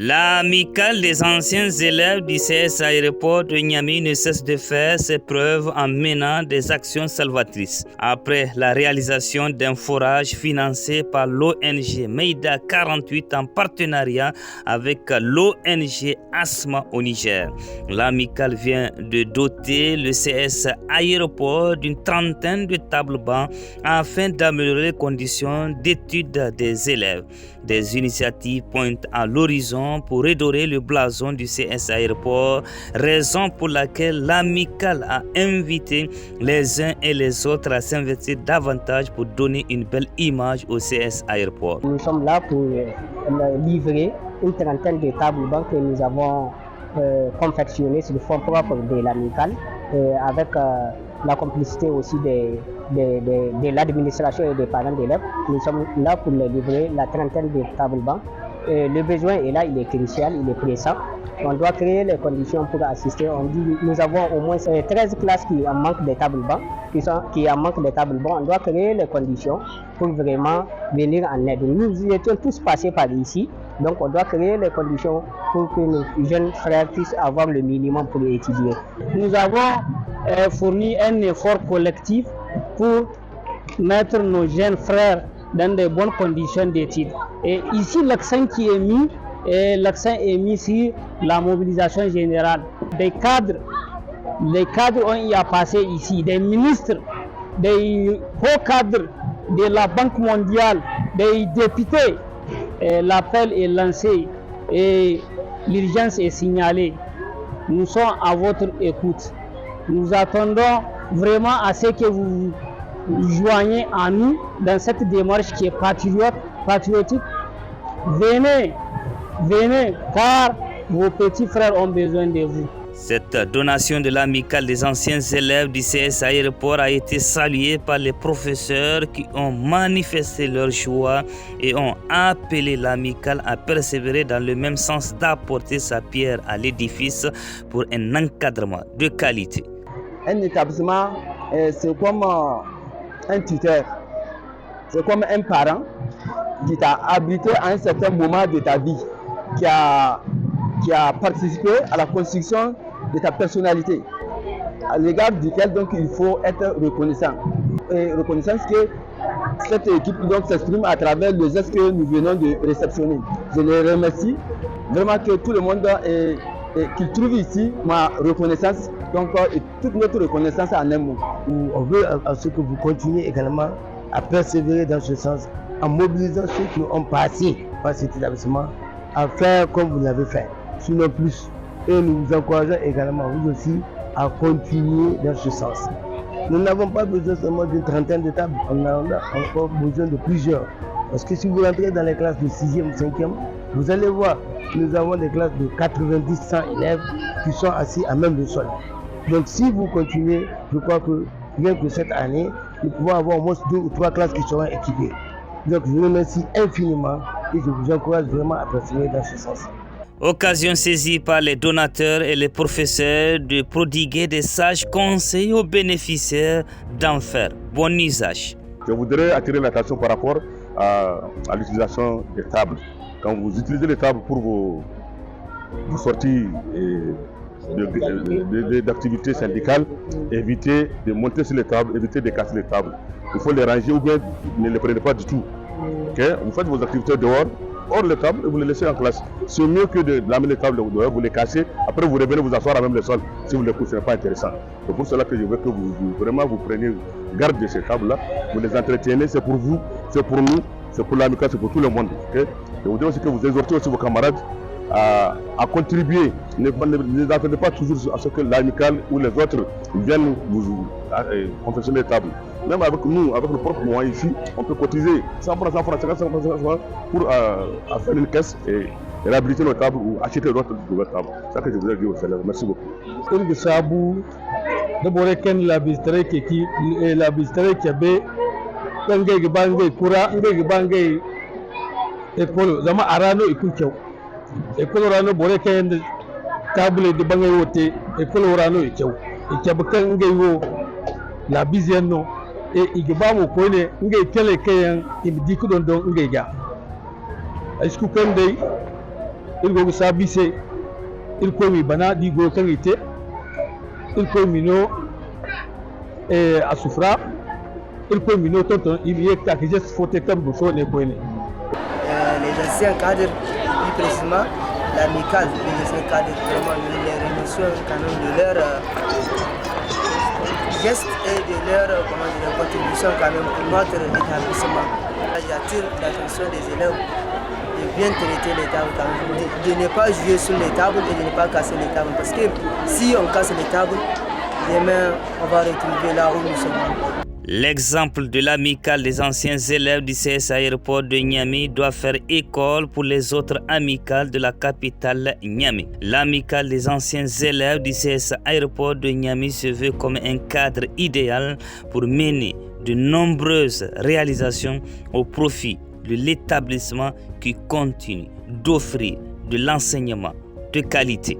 L'amicale des anciens élèves du CS Aéroport de Niamey ne cesse de faire ses preuves en menant des actions salvatrices. Après la réalisation d'un forage financé par l'ONG Meida 48 en partenariat avec l'ONG Asma au Niger, l'amicale vient de doter le CS Aéroport d'une trentaine de tables-bancs afin d'améliorer les conditions d'études des élèves. Des initiatives pointent à l'horizon pour redorer le blason du CS Aéroport, raison pour laquelle l'amicale a invité les uns et les autres à s'investir davantage pour donner une belle image au CS Aéroport. Nous sommes là pour livrer une trentaine de tables-bancs que nous avons confectionnées sur le fonds propre de l'amicale avec la complicité aussi de l'administration et des parents d'élèves. Nous sommes là pour les livrer la trentaine de tables-bancs. Le besoin est là, il est crucial, il est pressant. On doit créer les conditions pour assister. On dit nous avons au moins 13 classes qui en manquent des tables-bancs, qui en manquent des tables-bancs. On doit créer les conditions pour vraiment venir en aide. Nous étions tous passés par ici, donc on doit créer les conditions pour que nos jeunes frères puissent avoir le minimum pour étudier. Nous avons fourni un effort collectif pour mettre nos jeunes frères dans de bonnes conditions d'études. Et ici, l'accent qui est mis, sur la mobilisation générale. Les cadres ont y a passé ici, des ministres, des hauts cadres de la Banque mondiale, des députés. L'appel est lancé et l'urgence est signalée. Nous sommes à votre écoute. Nous attendons vraiment à ce que vous joignez à nous dans cette démarche qui est patriotique. Venez, car vos petits frères ont besoin de vous. Cette donation de l'amicale des anciens élèves du CS Aéroport a été saluée par les professeurs qui ont manifesté leur joie et ont appelé l'amicale à persévérer dans le même sens d'apporter sa pierre à l'édifice pour un encadrement de qualité. Un établissement, c'est comme un tuteur, c'est comme un parent qui t'a abrité à un certain moment de ta vie, qui a participé à la construction de ta personnalité, à l'égard duquel donc il faut être reconnaissant. Et reconnaissance que cette équipe donc s'exprime à travers le geste que nous venons de réceptionner. Je les remercie vraiment que tout le monde qu'il trouve ici ma reconnaissance, donc et toute notre reconnaissance en un mot. On veut à ce que vous continuez également à persévérer dans ce sens, en mobilisant ceux qui ont passé par cet établissement, à faire comme vous l'avez fait, sinon plus. Et nous vous encourageons également, vous aussi, à continuer dans ce sens. Nous n'avons pas besoin seulement d'une trentaine de tables, on a encore besoin de plusieurs. Parce que si vous rentrez dans les classes de 6e, 5e, vous allez voir, nous avons des classes de 90-100 élèves qui sont assis à même le sol. Donc si vous continuez, je crois que rien que cette année, nous pouvons avoir au moins 2 ou 3 classes qui seront équipées. Donc je vous remercie infiniment et je vous encourage vraiment à continuer dans ce sens. Occasion saisie par les donateurs et les professeurs de prodiguer des sages conseils aux bénéficiaires d'en faire bon usage. Je voudrais attirer l'attention par rapport à l'utilisation des tables. Quand vous utilisez les tables pour vos sorties d'activités syndicales, évitez de monter sur les tables, évitez de casser les tables. Il faut les ranger ou bien ne les prenez pas du tout. Okay? Vous faites vos activités dehors, hors les tables, et vous les laissez en classe. C'est mieux que de l'amener les tables dehors, vous les cassez, après vous revenez vous asseoir à même le sol. Si vous les poussez, ce n'est pas intéressant. C'est pour cela que je veux que vous preniez garde de ces tables-là, vous les entretenez, c'est pour vous, c'est pour nous, c'est pour l'amicale, c'est pour tout le monde. Okay? Je voudrais aussi que vous exhortez aussi vos camarades à contribuer. Ne attendez pas toujours à ce que l'amicale ou les autres viennent vous confectionner les tables. Même avec nous, avec nos propres moyens ici, on peut cotiser 100 francs, 50 francs pour faire une caisse et réhabiliter nos tables ou acheter d'autres nouvelles tables. C'est ça que je voudrais dire aux élèves. Merci beaucoup. Une de Sabou, d'abord, quand la bistère qui avait Bangay Bangay Kura, Bangay École, Zama Arano et Kouchou. École Rano Boreken, table de Bangay Wote, École Rano et Chou. Et Chabakangayo, la Biziano. Et il va vous connaître, il y a quelqu'un qui me dit que l'on est là. Est-ce que vous irgo sabise irko mi bana di go kan ite irko mino asufra irko mino tonton ibiye ka ke just fote kam go so ne ko ne les anciens cadres plus précisément l'amicale les anciens cadres vraiment les remercions quand même de leur geste et de leur contribution quand même pour notre établissement. J'attire l'attention des élèves de bien traiter les tables quand même, de ne pas jouer sur les tables et de ne pas casser les tables parce que si on casse les tables, demain on va retrouver là où nous sommes. L'exemple de l'amicale des anciens élèves du CS Aéroport de Niamey doit faire école pour les autres amicales de la capitale Niamey. L'amicale des anciens élèves du CS Aéroport de Niamey se veut comme un cadre idéal pour mener de nombreuses réalisations au profit de l'établissement qui continue d'offrir de l'enseignement de qualité.